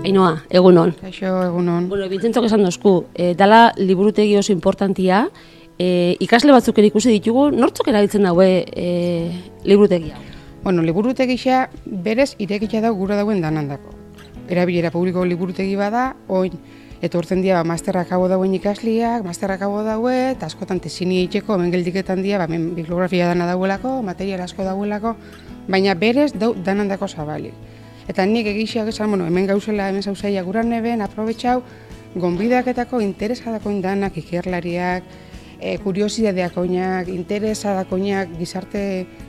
Ainhoa, egunon. Kaixo, egunon. Bueno, Bintzentxok esan dozku, dala liburutegi oso importantia, ikasle batzuk ere ikusi ditugu, nortzuk erabiltzen daue liburutegia? Bueno, liburutegia berez irekia da gura dauen danandako. Erabilera publiko liburutegi bada, oin etortzen dira masterrak hau dauen ikasliak, masterrak hau daue, eta askotan tesini egiteko, hemen geldiketan dira, hemen bibliografia dana dauelako, material asko dauelako, baina berez danandako zabalik. Eta nik egixiak esan, hemen gauzela, hemen zauzaia guran eben, aprobetxau, gonbidaketako interesadako indanak, ikerlariak, kuriosidadeak oinak, interesadako oinak, gizarte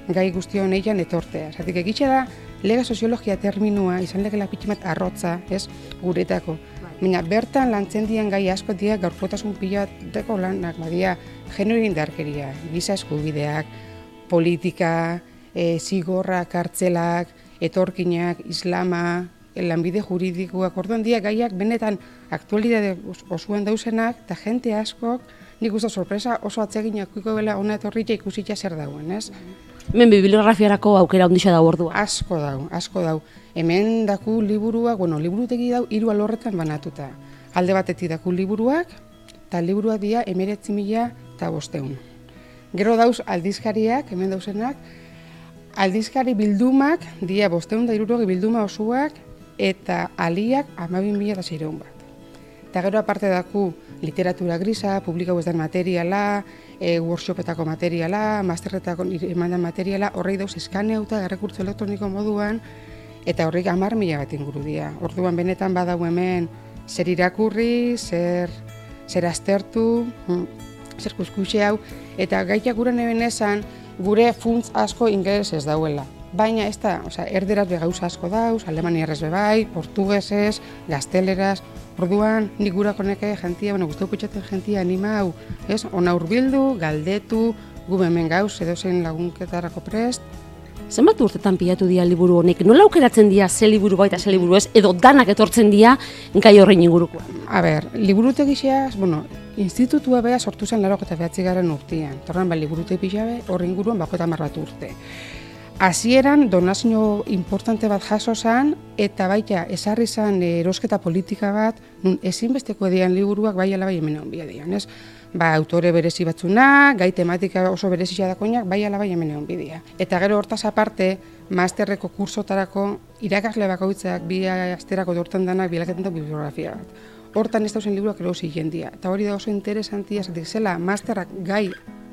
gai guztion eian etortea. Zatik egitxe da, lega soziologia terminua, izan legela pitximat arrotza, ez, guretako. Baina bertan lantzen dian gai asko dira gaurkotasun pilateko lanak, badia, genero indarkeria, giza eskubideak, politika, zigorrak, kartzelak, etorkinak, islama, lanbide juridikoak, orduan dia gaiak benetan aktualidade osoan dauzenak, eta jente askok, nik uste sorpresa oso atseginak kuiko bela ona etorritia ikusitza zer dauen, ez? Hemen bibliografiarako aukera ondisa da ordua. Asko dau. Hemen daku liburuak, liburutegi dau 3 alorretan banatuta. Alde batetik daku liburuak, eta liburuak dira 19.500. Gero dauz aldizkariak, hemen dauzenak, aldizkari bildumak, dia 560 bilduma osuak, eta aliak 12.600 bat. Eta gero aparte daku literatura grisa, publikau ez den materiala, workshopetako materiala, masterretako emandan materiala, horrei dauz eskaneuta, errekurtso elektroniko moduan, eta horrek 10.000 bat inguru dira. Orduan benetan badau hemen zer irakurri, zer aztertu, zer kuskuxe hau, eta gaiak guren eben esan, gure funtz asko ingeles ez dauela. Baina ez da, erderaz begauza asko dauz, alemaniarrez bebai, portugesez, gazteleraz, orduan nik gurako neke jentia, guztau putxaten jentia animau, ez? Ona hurbildu, galdetu, gu hemen gauz, edozein lagunketarako prest. Zenbat urtetan pilatu dira liburu honek? Nola aukeratzen dira ze liburu baita ze liburu ez, edo danak etortzen dira gai horrein ingurukoa? A ber, liburutegiak, institutua beha sortu zen 89. urtean. Torran, liburutegi pixabe horre inguruan 50 bat urte. Hasieran donazio importante bat jaso zen, eta baita esarri zen erosketa politika bat, nun ezinbesteko dian liburuak bai ala bai hemen onbia dian, ez? Autore berezi batzuna, gai tematika oso berezia dakoinak, bai ala bai hemen onbia. Eta gero hortaz aparte, masterreko kursotarako irakasle bakoitzak bi asterako dortan danak bilaketen da bibliografia bat. Hortan ez dauzen liburuak erosi jendia. Eta hori da oso interesantia, zatik zela masterrak gai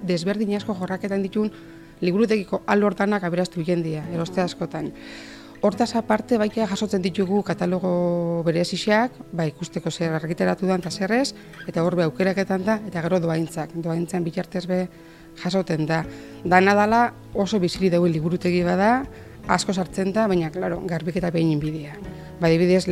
desberdin asko jorraketan ditun, liburutegiko alortanak aberaztu jendia, eroste askotan. Hortaz aparte, baita jasotzen ditugu katalogo berezixak, ikusteko zer argiteratu dan eta zerrez, eta hor aukeraketan da, eta gero doaintzan bitartez be jasoten da. Dana dala oso biziri dauen liburutegi bada, asko sartzen da, baina, klaro, garbiketa behin inbidea. Adibidez,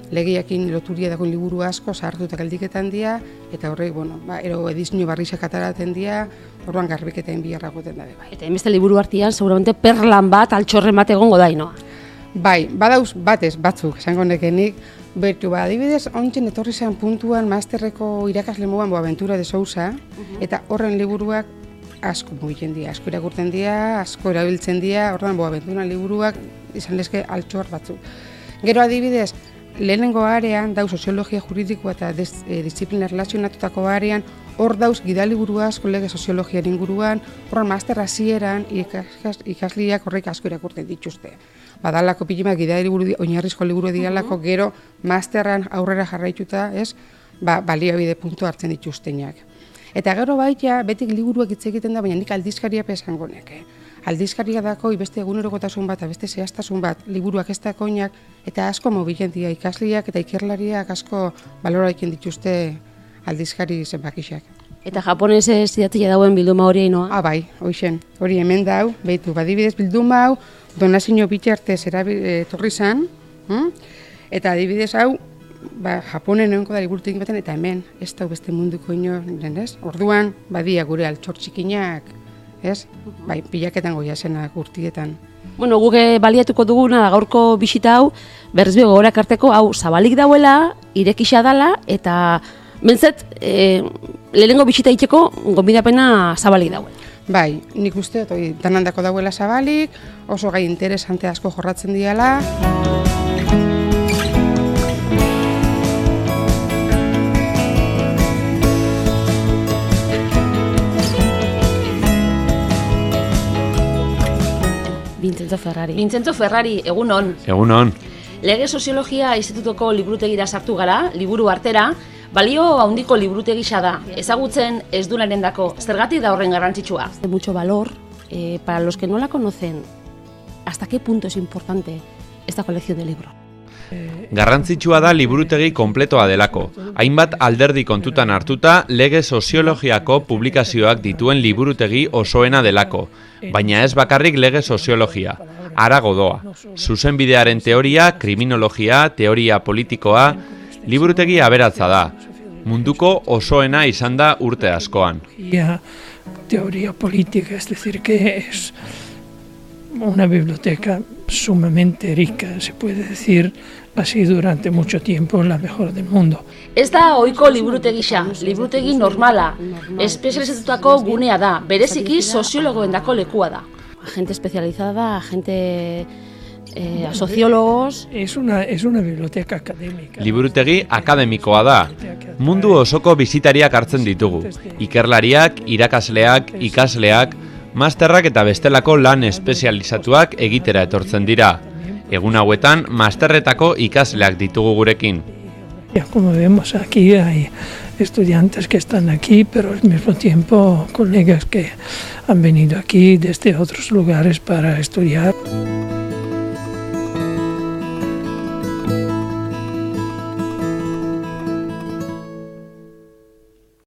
legeakin loturia dagoen liburu asko sartu eta galdiketan dira, eta horrek, ero edizio barrizak ataraten dira, orduan garbiketa inbiarragoten da. Eta emeste liburu artian, seguramente perlan bat, altxorren bat egongo da, Ainhoa? Bai, badauz batez batzuk, esango nekenik, bertu, adibidez, ontzen etorri zen puntuan masterreko irakasle moan Boaventura de Sousa, eta horren liburuak asko mugitzen dira, asko irakurtzen dira, asko erabiltzen dira, orduan Boaventura liburuak izan lezke altxor batzuk. Gero adibidez, lehenengo arean, dauz soziologia juridikoa eta disiplina relazionatutako arean, hor dauz gidaliburu asko lege soziologian inguruan, horren master hasieran ikasliak horrek asko irakurtzen dituzte. Badalako pilimak gidaliburu oinarrizko liburu dialako, gero masterran aurrera jarraituta, baliabide puntu hartzen dituztenak. Eta gero baita, betik liburuak hitz egiten da, baina nik aldizkaria pesango neke. Aldizkaria dako, beste egunerokotasun bat, beste zehaztasun bat, liburuak ez dakoinak, eta asko mobilen dira ikasliak eta ikerlariak asko baloraiken dituzte aldizkari zenbakixak. Eta japonez idatzia dauen bilduma hori, Ainhoa? Bai, hoixen, hori hemen dau, behitu, badibidez bilduma hau, donazio bitartez etorri zan, eta adibidez hau, Japonen egonko da liburutegin baten, eta hemen, ez da beste munduko inoren, ez? Orduan, badia gure altxor txikinak, ez? Pilaketan goia zenak urtietan. Guk baliatuko duguna da gaurko bisita hau, berrizbio gogorak arteko, hau zabalik dauela, irekisa dala, eta bentzet, lehenengo bisita itxeko, gonbidapena zabalik dauela. Bai, nik uste, danandako dauela zabalik, oso gai interesante asko jorratzen diala. Vincenzo Ferrari. Vincenzo Ferrari, egunon. Egunon. Lege Soziologia Institutuko liburutegira sartu gara, liburu artera, balio handiko liburutegi da. Ezagutzen ez duenarendako, zergatik da horren garrantzitsua? De mucho valor, para los que no la conocen, ¿hasta qué punto es importante esta colección de libros? Garrantzitsua da liburutegi konpletoa delako. Hainbat alderdi kontutan hartuta, lege soziologiako publikazioak dituen liburutegi osoena delako. Baina ez bakarrik lege soziologia, harago doa. Zuzenbidearen teoria, kriminologia, teoria politikoa, liburutegi aberatsa da. Munduko osoena izan da urte askoan. Teoría política, es decir, que es una biblioteca sumamente rica, se puede decir así durante mucho tiempo, la mejor del mundo. Ez da ohiko liburutegisa, liburutegi normala, espezializatutako gunea da, bereziki soziologoendako lekua da. Gente especializada, gente a sociólogos. Es una biblioteca académica. Liburutegi akademikoa da. Mundu osoko bisitariak hartzen ditugu. Ikerlariak, irakasleak, ikasleak, masterrak eta bestelako lan espezializatuak egitera etortzen dira. Egun hauetan, masterretako ikasleak ditugu gurekin. Ya como vemos aquí hay estudiantes que están aquí, pero al mismo tiempo colegas que han venido aquí desde otros lugares para estudiar.